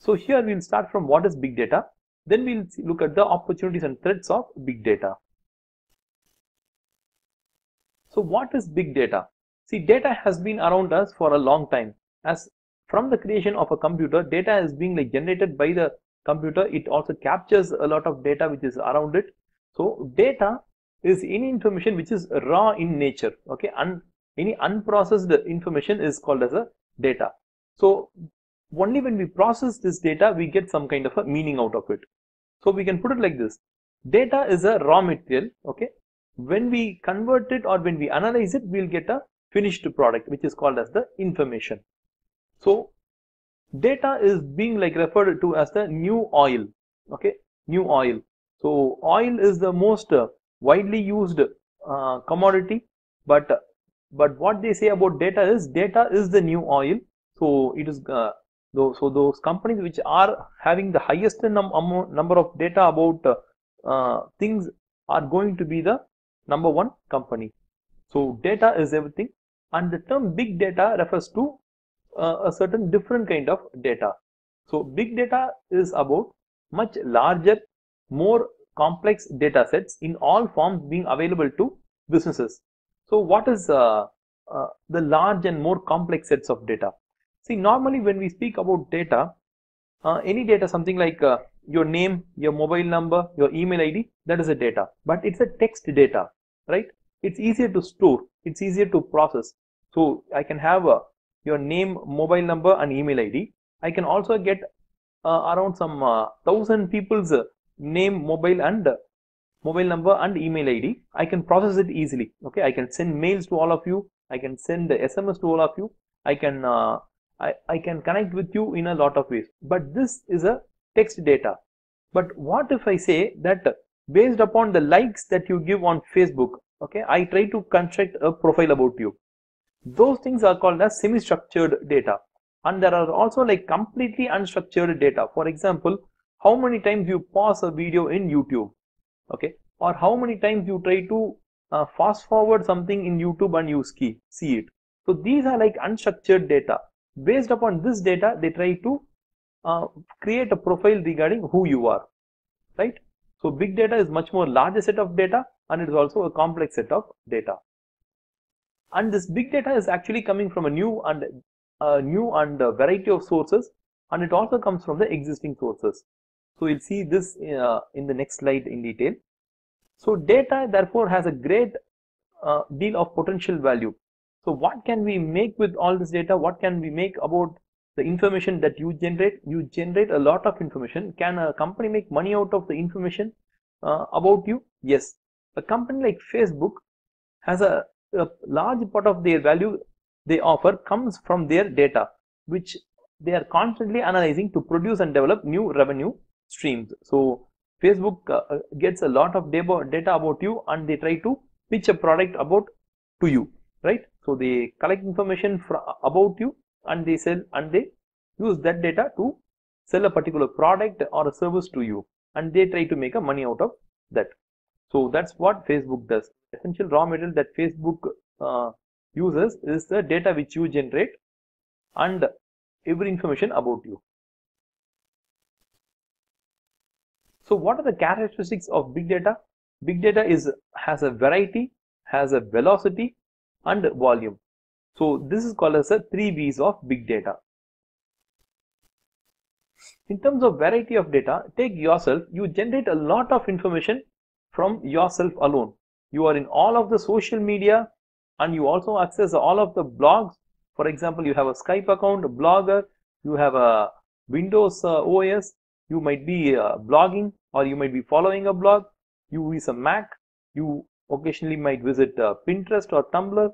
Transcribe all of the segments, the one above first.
So here we'll start from what is big data, then we'll look at the opportunities and threats of big data. So what is big data? See, data has been around us for a long time. As from the creation of a computer, data is being like generated by the computer. It also captures a lot of data which is around it. So data is any information which is raw in nature, okay, and any unprocessed information is called as a data. So only when we process this data, we get some kind of a meaning out of it. So we can put it like this: data is a raw material, okay. When we convert it or when we analyze it, we'll get a finished product which is called as the information. So data is being like referred to as the new oil, okay, new oil. So oil is the most widely used commodity, but what they say about data is the new oil. So it is those companies which are having the highest number of data about things are going to be the number one company. So data is everything, and the term big data refers to a certain different kind of data. So big data is about much larger, more complex data sets in all forms being available to businesses. So what is the large and more complex sets of data? See, normally when we speak about data, any data, something like your name, your mobile number, your email ID, that is a data, but it's a text data, right? It's easier to store, it's easier to process. So I can have your name, mobile number and email ID. I can also get around some 1,000 people's name, mobile number and email ID. I can process it easily, okay. I can send mails to all of you, I can send the SMS to all of you, I can connect with you in a lot of ways, but this is a text data. But what if I say that based upon the likes that you give on Facebook, okay, I try to construct a profile about you? Those things are called as semi-structured data. And there are also like completely unstructured data. For example, how many times you pause a video in YouTube, okay, or how many times you try to fast forward something in YouTube and you see it. So these are like unstructured data. Based upon this data, they try to create a profile regarding who you are, right? So big data is much more larger set of data, and it is also a complex set of data. And this big data is actually coming from a new and variety of sources, and it also comes from the existing sources. So we'll see this in the next slide in detail. So data therefore has a great deal of potential value. So what can we make with all this data? What can we make about the information that you generate? You generate a lot of information. Can a company make money out of the information about you? Yes. A company like Facebook has a large part of their value they offer comes from their data, which they are constantly analyzing to produce and develop new revenue streams. So Facebook gets a lot of data about you, and they try to pitch a product about to you, right? So they collect information about you, and they sell, and they use that data to sell a particular product or a service to you, and they try to make a money out of that. So that's what Facebook does. Essential raw material that Facebook uses is the data which you generate and every information about you. So what are the characteristics of big data? Big data has a variety, has a velocity and volume. So this is called as the 3 V's of big data. In terms of variety of data, take yourself. You generate a lot of information from yourself alone. You are in all of the social media, and you also access all of the blogs. For example, you have a Skype account, a blogger, you have a Windows OS, you might be blogging, or you might be following a blog. You use a Mac, you occasionally might visit Pinterest or Tumblr,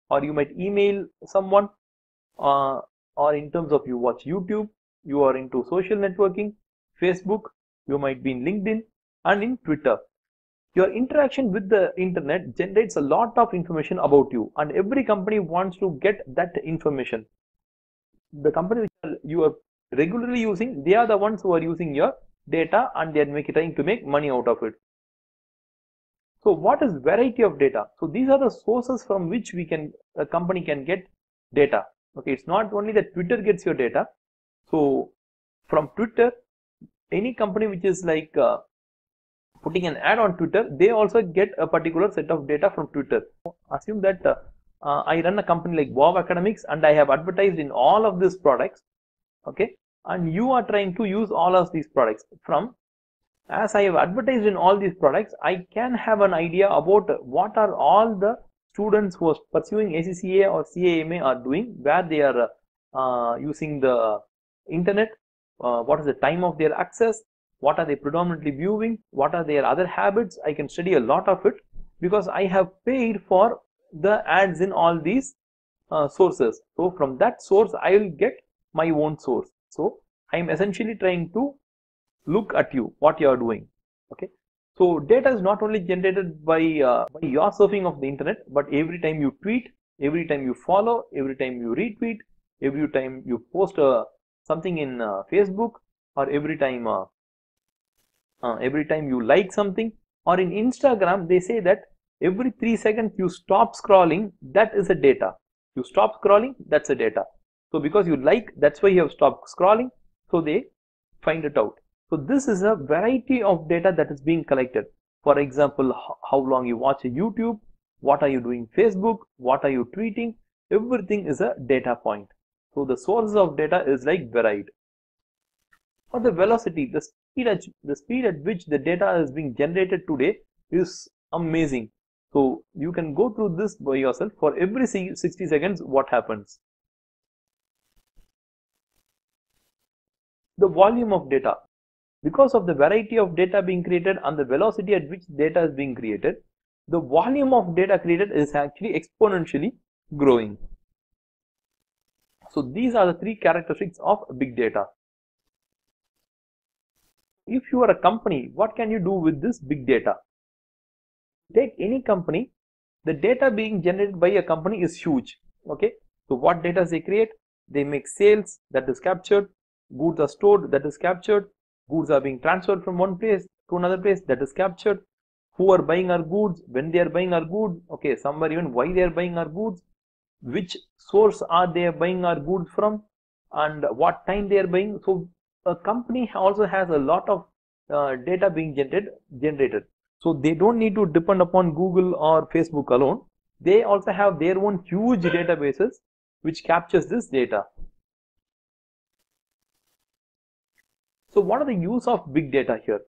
or you might email someone, or in terms of you watch YouTube, you are into social networking, Facebook, you might be in LinkedIn and in Twitter. Your interaction with the internet generates a lot of information about you, and every company wants to get that information. The company which you are regularly using, they are the ones who are using your data, and they are trying to make money out of it. So what is variety of data? So these are the sources from which a company can get data. Okay, it's not only that Twitter gets your data. So from Twitter, any company which is like putting an ad on Twitter, they also get a particular set of data from Twitter. Assume that I run a company like Bob Academics and I have advertised in all of these products, okay, and you are trying to use all of these products. As I have advertised in all these products, I can have an idea about what are all the students who are pursuing ACCA or CAMA are doing, where they are using the internet, what is the time of their access, what are they predominantly viewing, what are their other habits. I can study a lot of it because I have paid for the ads in all these sources. So from that source I will get my own source. So I am essentially trying to look at you, what you are doing. Okay, so data is not only generated by your surfing of the internet, but every time you tweet, every time you follow, every time you retweet, every time you post something in Facebook, or every time you like something, or in Instagram they say that every 3 seconds you stop scrolling, that is a data. You stop scrolling, that's a data. So because you like, that's why you have stopped scrolling, so they find it out. So this is a variety of data that is being collected. For example, how long you watch a YouTube, what are you doing Facebook, what are you tweeting, everything is a data point. So the sources of data is like varied. For the velocity, the speed at which the data is being generated today is amazing. So you can go through this by yourself. For every 60 seconds, what happens? The volume of data. Because of the variety of data being created and the velocity at which data is being created, the volume of data created is actually exponentially growing. So these are the three characteristics of big data. If you are a company, what can you do with this big data? Take any company, the data being generated by a company is huge. Okay, so what data they create? They make sales, that is captured. Goods are stored, that is captured. Goods are being transferred from one place to another place, that is captured. Who are buying our goods, when they are buying our goods, okay, somewhere even why they are buying our goods, which source are they buying our goods from, and what time they are buying. So a company also has a lot of data being generated. So they don't need to depend upon Google or Facebook alone. They also have their own huge databases which captures this data. So what are the use of big data here?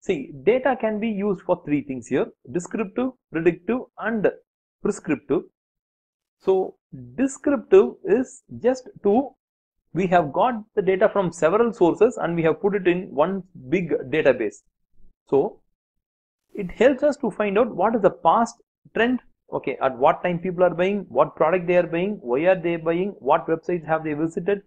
See, data can be used for three things here: descriptive, predictive, and prescriptive. So descriptive is just we have got the data from several sources and we have put it in one big database. So it helps us to find out what is the past trend, okay, at what time people are buying, what product they are buying, why are they buying, what websites have they visited,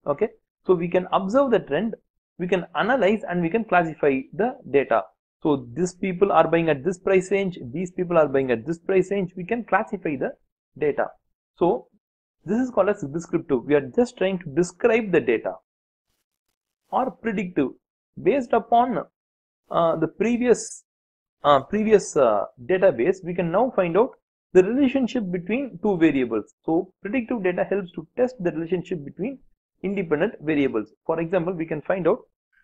okay. So we can observe the trend, we can analyze, and we can classify the data. So these people are buying at this price range, these people are buying at this price range, we can classify the data. So this is called as descriptive. We are just trying to describe the data. Or predictive, based upon the previous database, we can now find out the relationship between two variables. So predictive data helps to test the relationship between independent variables. For example, we can find out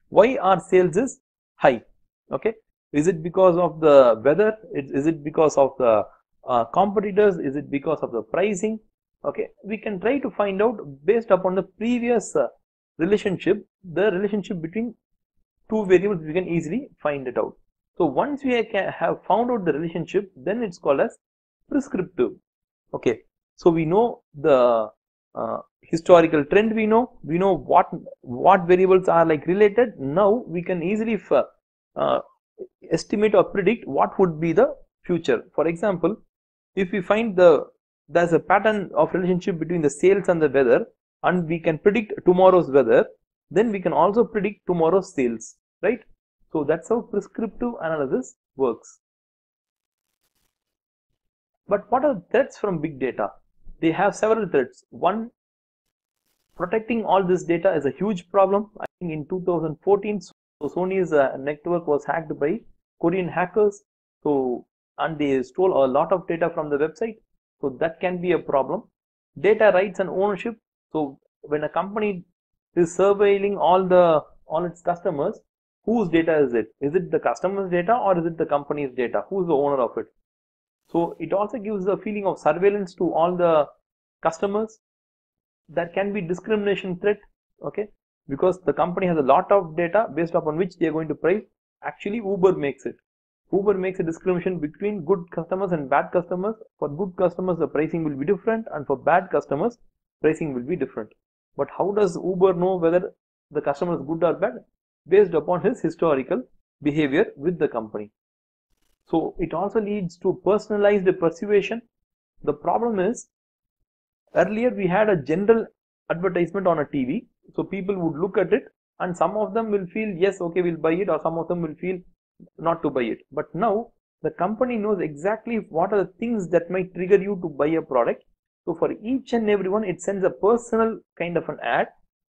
why our sales is high. Okay, is it because of the weather? Is it because of the competitors? Is it because of the pricing? Okay, we can try to find out based upon the previous relationship, the relationship between two variables. We can easily find it out. So once we have found out the relationship, then it's called as prescriptive. Okay, so we know the historical trend, we know what variables are like related. Now we can easily estimate or predict what would be the future. For example, if we find there's a pattern of relationship between the sales and the weather, and we can predict tomorrow's weather, then we can also predict tomorrow's sales, right? So that's how prescriptive analysis works. But what are threats from big data? They have several threats. One, protecting all this data is a huge problem. I think in 2014, Sony's network was hacked by Korean hackers. So, and they stole a lot of data from the website. So that can be a problem. Data rights and ownership. So when a company is surveilling all the all its customers, whose data is it? Is it the customer's data or is it the company's data? Who's the owner of it? So it also gives a feeling of surveillance to all the customers. There can be discrimination threat, okay, because the company has a lot of data based upon which they are going to price. Actually, Uber makes it. Uber makes a discrimination between good customers and bad customers. For good customers, the pricing will be different, and for bad customers, pricing will be different. But how does Uber know whether the customer is good or bad? Based upon his historical behavior with the company. So it also leads to personalized persuasion. The problem is, earlier we had a general advertisement on a TV, so people would look at it and some of them will feel yes, okay, we'll buy it, or some of them will feel not to buy it. But now the company knows exactly what are the things that might trigger you to buy a product. So for each and everyone, it sends a personal kind of an ad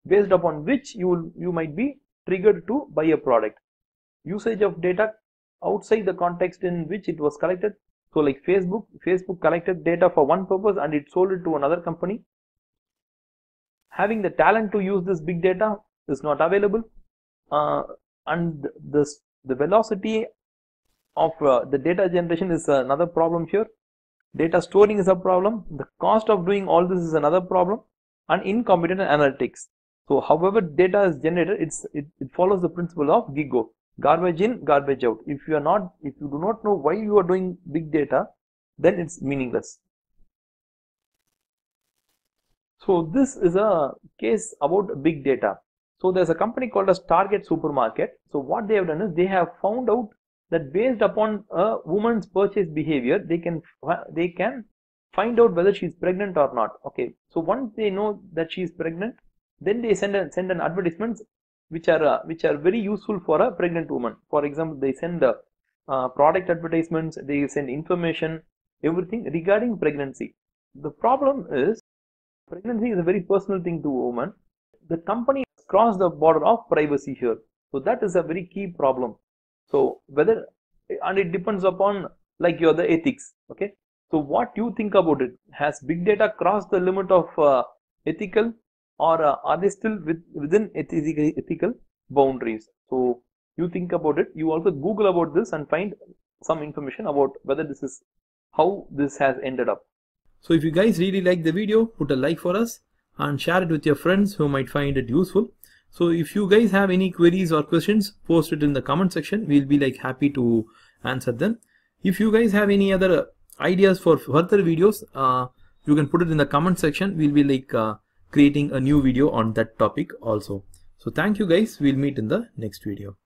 based upon which you might be triggered to buy a product. Usage of data outside the context in which it was collected. So like Facebook collected data for one purpose and it sold it to another company. Having the talent to use this big data is not available, and the velocity of the data generation is another problem here. Data storing is a problem. The cost of doing all this is another problem, and incompetent analytics. So however data is generated, it follows the principle of GIGO. Garbage in, garbage out. If you do not know why you are doing big data, then it's meaningless. So this is a case about big data. So there's a company called as Target Supermarket. So what they have done is they have found out that based upon a woman's purchase behavior, they can find out whether she's pregnant or not. Okay. So once they know that she's pregnant, then they send an advertisement which are very useful for a pregnant woman. For example, they send product advertisements, they send information, everything regarding pregnancy. The problem is, pregnancy is a very personal thing to a woman. The company has crossed the border of privacy here. So that is a very key problem. So and it depends upon like the ethics. Okay. So what you think about it? Has big data crossed the limit of ethical, or are they still within ethical boundaries? So you think about it. You also Google about this and find some information about whether this is how this has ended up. So if you guys really like the video, put a like for us and share it with your friends who might find it useful. So if you guys have any queries or questions, post it in the comment section. We'll be like happy to answer them. If you guys have any other ideas for further videos, you can put it in the comment section. We'll be like creating a new video on that topic also. So thank you guys. We'll meet in the next video.